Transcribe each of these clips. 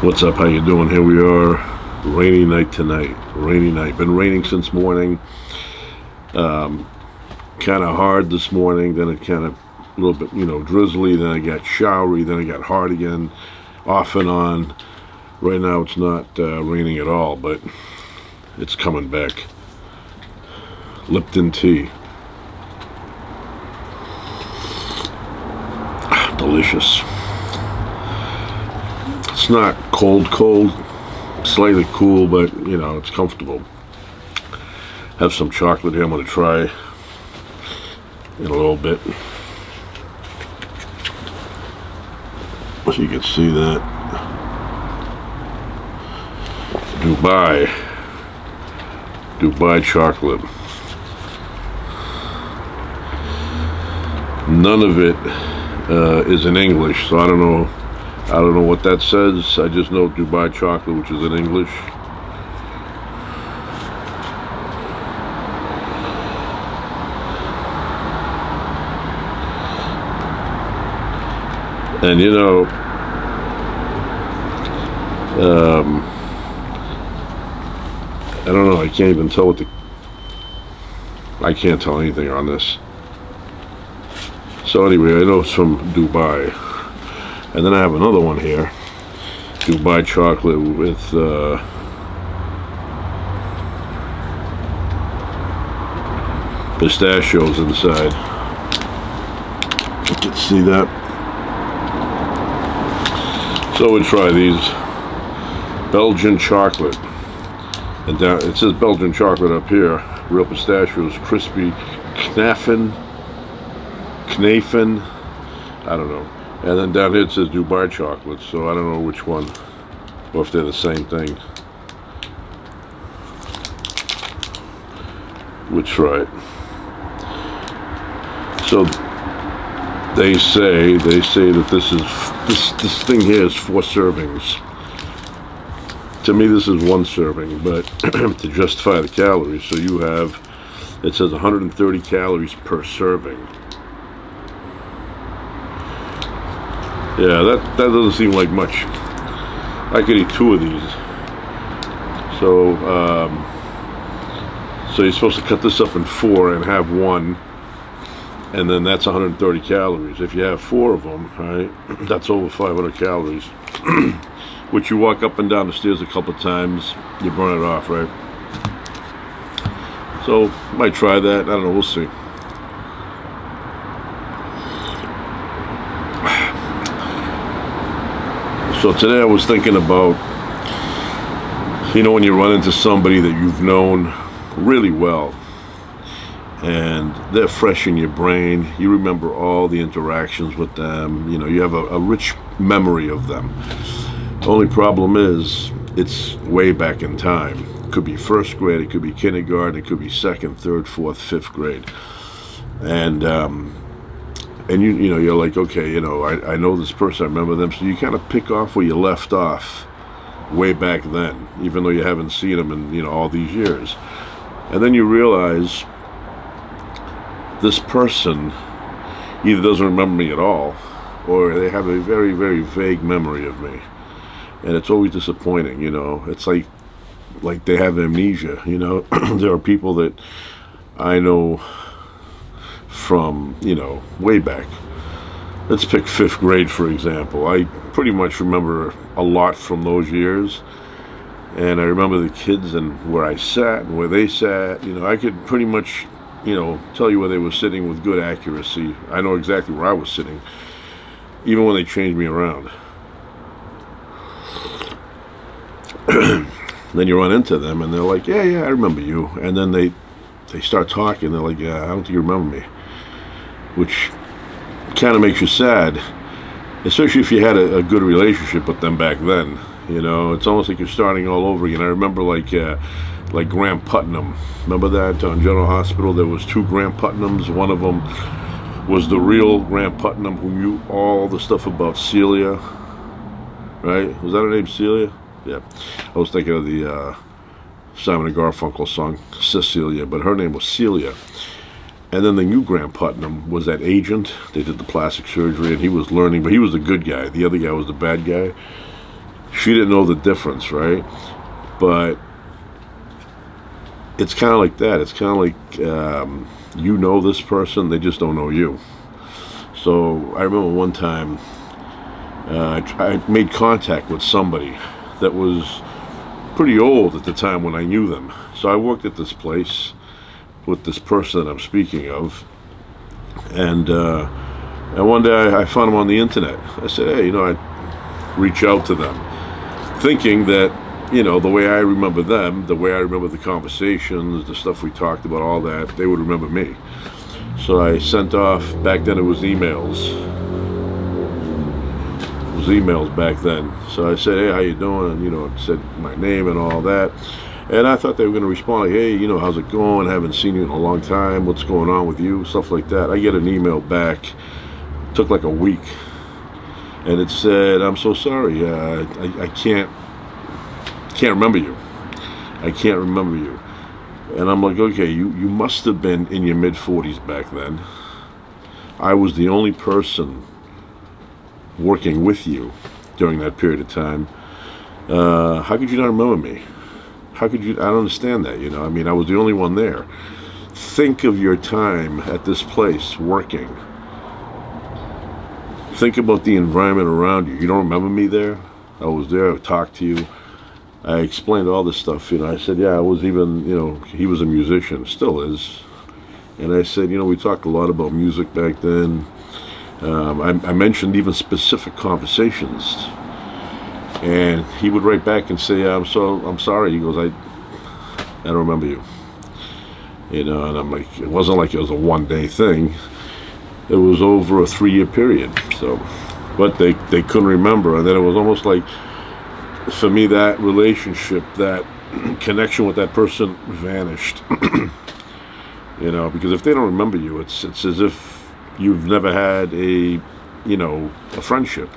What's up? How you doing? Here we are. Rainy night tonight. Rainy night. Been raining since morning. Kind of hard this morning. Then it kind of a little bit, drizzly. Then it got showery. Then it got hard again, off and on. Right now it's not raining at all, but it's coming back. Lipton tea. Delicious. It's not cold, slightly cool, but it's comfortable. Have some chocolate here I'm going to try in a little bit. So you can see that. Dubai chocolate. None of it is in English, so I don't know what that says. I just know Dubai chocolate, which is in English. And I don't know, I can't even tell I can't tell anything on this. So anyway, I know it's from Dubai. And then I have another one here. Dubai chocolate with pistachios inside. You can see that. So we try these. Belgian chocolate. And down, it says Belgian chocolate up here. Real pistachios, crispy, knafen, I don't know. And then down here it says Dubai chocolate, so I don't know which one, or if they're the same thing. We'll try it. So they say that this thing here is 4 servings. To me, this is 1 serving, but to justify the calories, so it says 130 calories per serving. Yeah, that doesn't seem like much. I could eat 2 of these. So, so you're supposed to cut this up in 4 and have 1, and then that's 130 calories. If you have 4 of them, right, that's over 500 calories. Which you walk up and down the stairs a couple of times, you burn it off, right? So, might try that. I don't know. We'll see. So today I was thinking about, when you run into somebody that you've known really well, and they're fresh in your brain, you remember all the interactions with them, you have a rich memory of them. The only problem is, it's way back in time. It could be 1st grade, it could be kindergarten, it could be 2nd, 3rd, 4th, 5th grade. And you're like, okay, I know this person, I remember them, so you kind of pick off where you left off way back then, even though you haven't seen them in, all these years. And then you realize this person either doesn't remember me at all, or they have a very, very vague memory of me. And it's always disappointing, It's like they have amnesia, There are people that I know from, way back. Let's pick 5th grade, for example. I pretty much remember a lot from those years. And I remember the kids and where I sat and where they sat. I could pretty much, tell you where they were sitting with good accuracy. I know exactly where I was sitting, even when they changed me around. Then you run into them and they're like, yeah, I remember you. And then they start talking. They're like, yeah, I don't think you remember me. Which kind of makes you sad, especially if you had a good relationship with them back then. It's almost like you're starting all over again. I remember like Graham Putnam. Remember that on General Hospital? There was 2 Graham Putnams. One of them was the real Graham Putnam who knew all the stuff about Celia. Right? Was that her name, Celia? Yeah. I was thinking of the Simon and Garfunkel song, Cecilia, but her name was Celia. And then the new Graham Putnam was that agent. They did the plastic surgery, and he was learning, but he was the good guy. The other guy was the bad guy. She didn't know the difference, right? But it's kind of like that. It's kind of like you know this person, they just don't know you. So I remember one time I made contact with somebody that was pretty old at the time when I knew them. So I worked at this place with this person that I'm speaking of, and one day I found them on the internet. I said, hey, I'd reach out to them, thinking that, the way I remember them, the way I remember the conversations, the stuff we talked about, all that, they would remember me. So I sent off, back then it was emails. It was emails back then. So I said, hey, how you doing? And, said my name and all that. And I thought they were going to respond like, hey, how's it going? I haven't seen you in a long time. What's going on with you? Stuff like that. I get an email back. It took like a week. And it said, I'm so sorry. I can't remember you. I can't remember you. And I'm like, okay, you must have been in your mid-40s back then. I was the only person working with you during that period of time. How could you not remember me? How could you? I don't understand that, I was the only one there. Think of your time at this place working. Think about the environment around you. You don't remember me there? I was there, I talked to you. I explained all this stuff, I said, yeah, I was even, he was a musician, still is. And I said, we talked a lot about music back then. I mentioned even specific conversations. And he would write back and say, I'm sorry. He goes, I don't remember you. And I'm like, it wasn't like it was a one-day thing. It was over a 3-year period. So, but they couldn't remember. And then it was almost like, for me, that relationship, that connection with that person vanished. Because if they don't remember you, it's as if you've never had a friendship.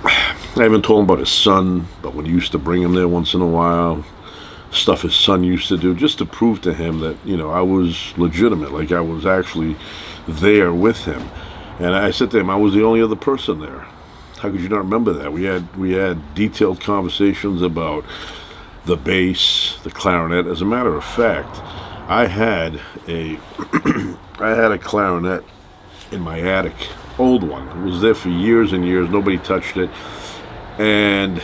I haven't told him about his son, but when he used to bring him there once in a while, stuff his son used to do, just to prove to him that, I was legitimate, like I was actually there with him. And I said to him, I was the only other person there. How could you not remember that? We had detailed conversations about the bass, the clarinet. As a matter of fact, I had a clarinet in my attic, old one. It was there for years and years. Nobody touched it. And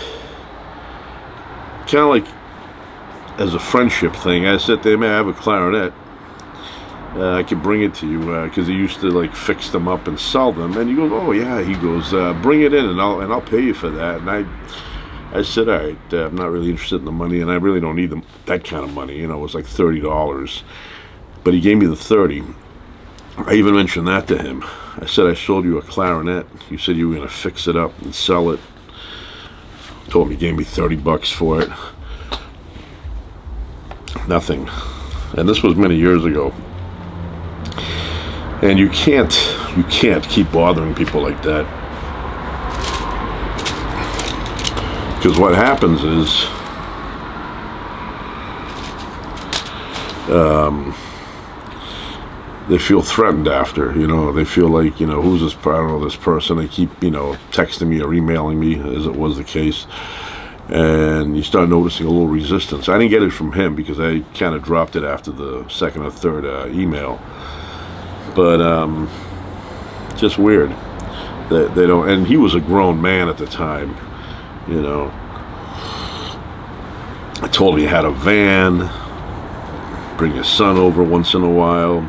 kind of like as a friendship thing, I said to him, I have a clarinet. I could bring it to you, because he used to fix them up and sell them. And he goes, oh yeah, he goes, bring it in and I'll pay you for that. And I said, all right, I'm not really interested in the money, and I really don't need that kind of money. It was like $30. But he gave me the 30. I even mentioned that to him. I said, I sold you a clarinet. You said you were going to fix it up and sell it. Told him he gave me $30 for it. Nothing. And this was many years ago. And you can't keep bothering people like that. Because what happens is, they feel threatened after, they feel like, who's this, I don't know, this person, they keep, texting me or emailing me, as it was the case. And you start noticing a little resistance. I didn't get it from him because I kind of dropped it after the second or third email. But just weird that they don't. And he was a grown man at the time, I told him he had a van, bring your son over once in a while.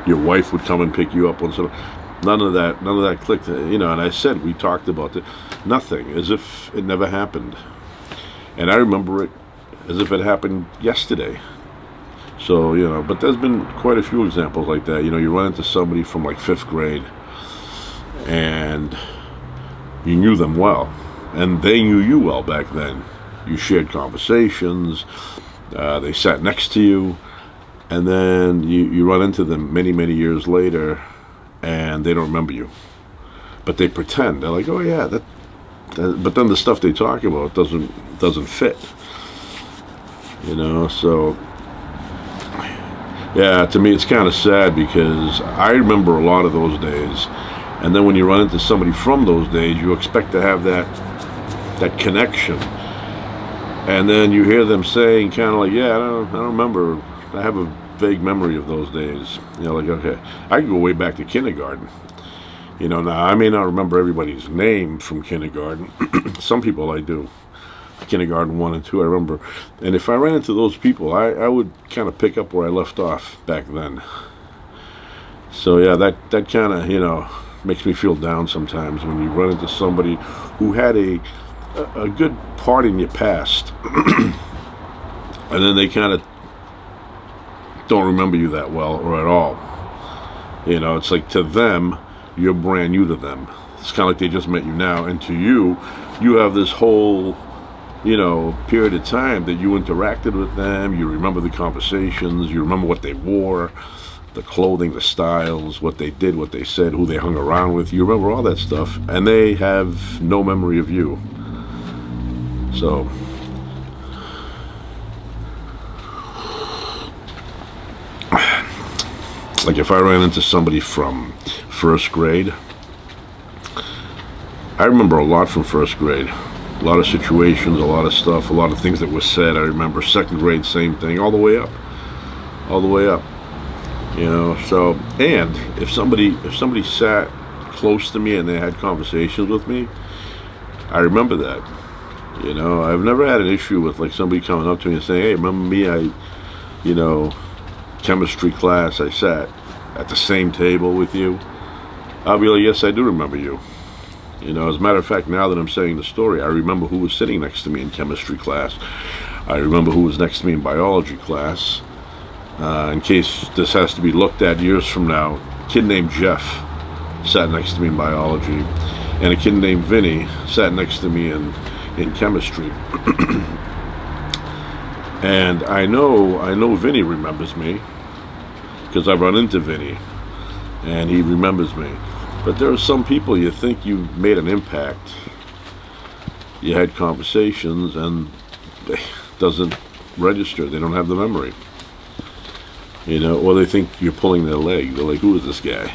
Your wife would come and pick you up once in a while. None of that clicked, And I said, we talked about it. Nothing, as if it never happened. And I remember it as if it happened yesterday. So, but there's been quite a few examples like that. You run into somebody from 5th grade and you knew them well, and they knew you well back then. You shared conversations, they sat next to you, and then you run into them many, many years later and they don't remember you. But they pretend. They're like, oh yeah, but then the stuff they talk about doesn't fit. So yeah, to me it's kind of sad, because I remember a lot of those days, And then when you run into somebody from those days, you expect to have that connection. And then you hear them saying kind of like, yeah, I don't remember. I have a vague memory of those days. Like, okay, I can go way back to kindergarten. Now I may not remember everybody's name from kindergarten. Some people I do. Kindergarten 1 and 2, I remember. And if I ran into those people, I would kind of pick up where I left off back then. So yeah, that kind of, makes me feel down sometimes when you run into somebody who had a good part in your past, and then they kind of don't remember you that well or at all. It's like to them, you're brand new to them. It's kind of like they just met you now, and to you, you have this whole period of time that you interacted with them. You remember the conversations, you remember what they wore, the clothing, the styles, what they did, what they said, who they hung around with. You remember all that stuff, and they have no memory of you. So like if I ran into somebody from first grade, I remember a lot from first grade. A lot of situations, a lot of stuff, a lot of things that were said. I remember second grade, same thing, all the way up. So, and if somebody sat close to me and they had conversations with me, I remember that. I've never had an issue with like somebody coming up to me and saying, hey, remember me? Chemistry class, I sat at the same table with you. I'll be like, yes, I do remember you. As a matter of fact, now that I'm saying the story, I remember who was sitting next to me in chemistry class. I remember who was next to me in biology class. In case this has to be looked at years from now, a kid named Jeff sat next to me in biology, and a kid named Vinny sat next to me in chemistry. And I know Vinny remembers me because I've run into Vinny, and he remembers me. But there are some people you think you made an impact. You had conversations and it doesn't register. They don't have the memory. Or they think you're pulling their leg. They're like, who is this guy?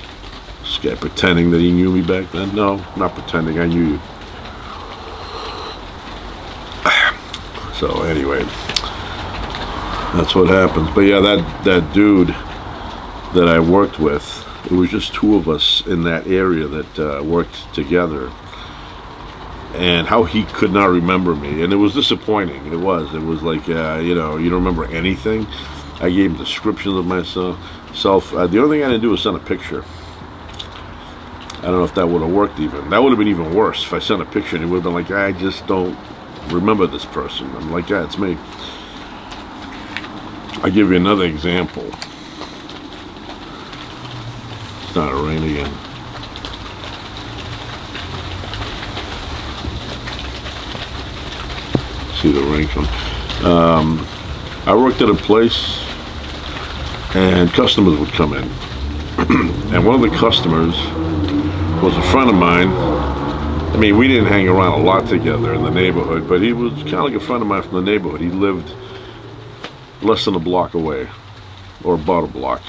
This guy pretending that he knew me back then? No, not pretending. I knew you. So anyway, that's what happens. But yeah, that dude that I worked with, it was just two of us in that area that worked together, and how he could not remember me, and it was disappointing. It was like, you don't remember anything. I gave him descriptions of myself. The only thing I didn't do was send a picture. I don't know if that would have worked even. That would have been even worse if I sent a picture and he would have been like, I just don't remember this person. I'm like, yeah, it's me. I'll give you another example. Starting to rain again. See the rain come. I worked at a place and customers would come in. And one of the customers was a friend of mine. I mean, we didn't hang around a lot together in the neighborhood, but he was kind of like a friend of mine from the neighborhood. He lived less than a block away, or about a block.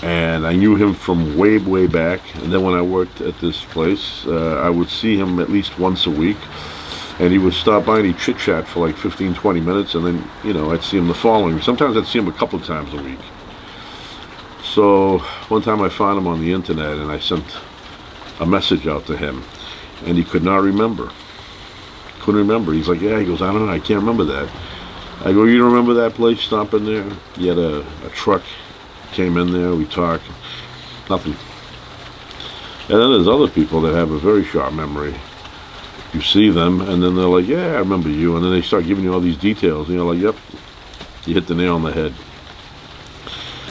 And I knew him from way, way back. And then when I worked at this place, I would see him at least once a week. And he would stop by and he'd chit-chat for like 15, 20 minutes. And then, I'd see him the following. Sometimes I'd see him a couple of times a week. So one time I found him on the internet and I sent a message out to him. And he could not remember. Couldn't remember. He's like, yeah, he goes, I don't know, I can't remember that. I go, you don't remember that place, stopping there? He had a truck, came in there, we talked, nothing. And then there's other people that have a very sharp memory. You see them, and then they're like, yeah, I remember you. And then they start giving you all these details, and you're like, yep, you hit the nail on the head.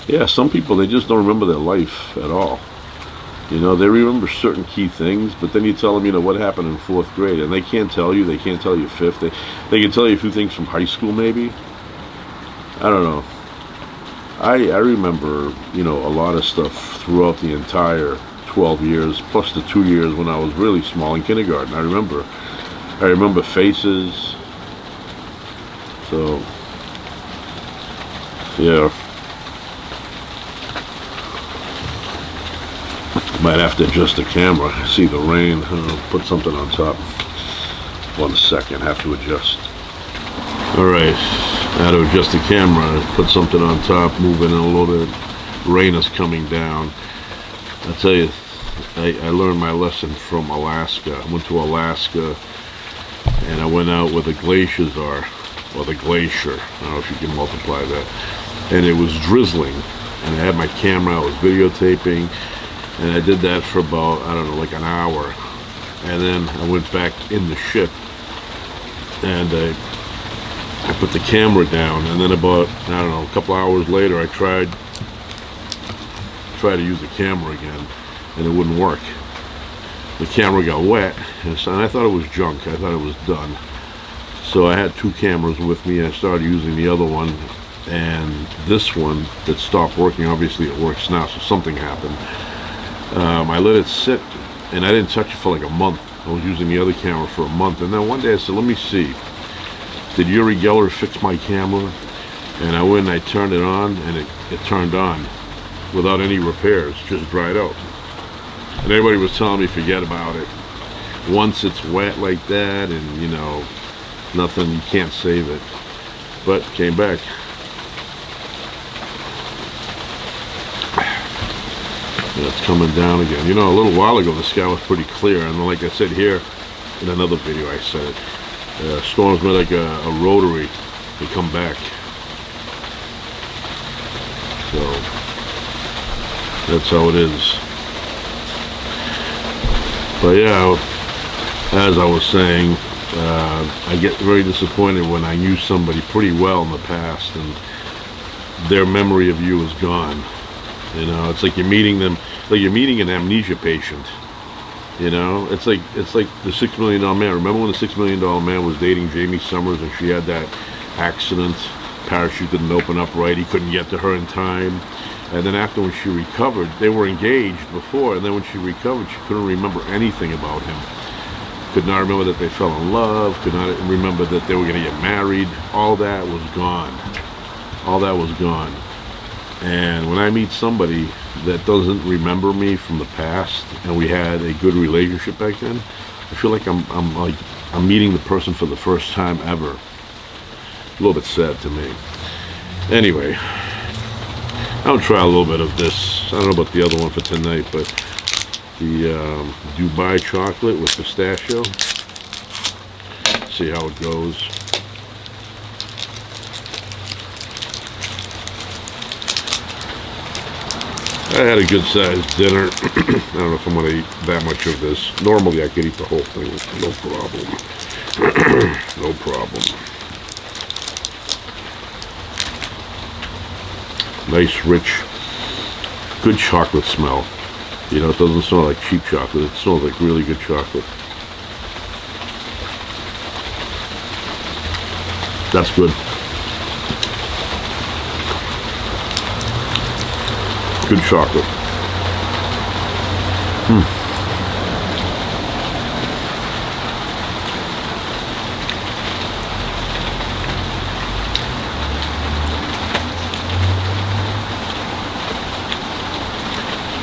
Yeah, some people, they just don't remember their life at all. They remember certain key things, but then you tell them, what happened in 4th grade, and they can't tell you. They can't tell you 5th. They can tell you a few things from high school, maybe. I don't know. I remember, a lot of stuff throughout the entire 12 years, plus the 2 years when I was really small in kindergarten. I remember faces. So, yeah. Might have to adjust the camera. I see the rain. Put something on top. 1 second, have to adjust. Alright, I had to adjust the camera, put something on top, moving in a little bit. Rain is coming down. I tell you, I learned my lesson from Alaska. I went to Alaska and I went out where the glaciers are, or the glacier. I don't know if you can multiply that. And it was drizzling, and I had my camera, I was videotaping, and I did that for about, I don't know, like an hour. And then I went back in the ship, and I put the camera down, and then about, I don't know, a couple hours later, I tried to use the camera again, and it wouldn't work. The camera got wet, and I thought it was junk. I thought it was done. So I had 2 cameras with me. I started using the other one, and this one that stopped working, obviously it works now, so something happened. I let it sit, and I didn't touch it for like a month. I was using the other camera for a month, and then one day I said, let me see, did Uri Geller fix my camera? And I went and I turned it on, and it turned on without any repairs, just dried out. And everybody was telling me forget about it. Once it's wet like that, and you know, nothing, you can't save it. But came back. Yeah, it's coming down again. You know, a little while ago the sky was pretty clear, and like I said here in another video, I said it. Storms made like a rotary. They come back. So that's how it is. But yeah, as I was saying, I get very disappointed when I knew somebody pretty well in the past and their memory of you is gone. You know, it's like you're meeting them, like you're meeting an amnesia patient. You know, it's like the $6 Million Man. Remember when the $6 Million Man was dating Jamie Summers and she had that accident? Parachute didn't open up right. He couldn't get to her in time. And then after, when she recovered, they were engaged before, and then when she recovered, she couldn't remember anything about him. Could not remember that they fell in love, could not remember that they were going to get married. All that was gone. All that was gone. And when I meet somebody that doesn't remember me from the past, and we had a good relationship back then, I feel like I'm meeting the person for the first time ever. A little bit sad to me. Anyway, I'll try a little bit of this. I don't know about the other one for tonight, but the Dubai chocolate with pistachio. See how it goes. I had a good sized dinner. I don't know if I'm going to eat that much of this. Normally I could eat the whole thing, no problem. No problem. Nice, rich, good chocolate smell. You know, it doesn't smell like cheap chocolate. It smells like really good chocolate. That's good. Good chocolate.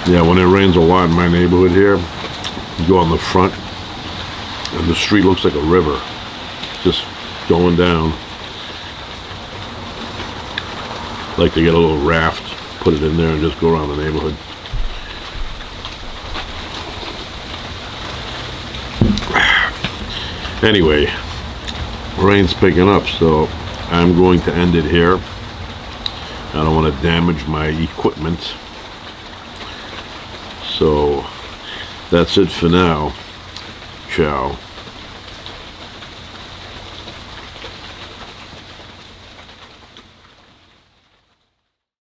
Yeah, when it rains a lot in my neighborhood here, you go on the front, and the street looks like a river, just going down. Like to get a little raft, put it in there, and just go around the neighborhood. Anyway, rain's picking up, so I'm going to end it here. I don't want to damage my equipment. So that's it for now. Ciao.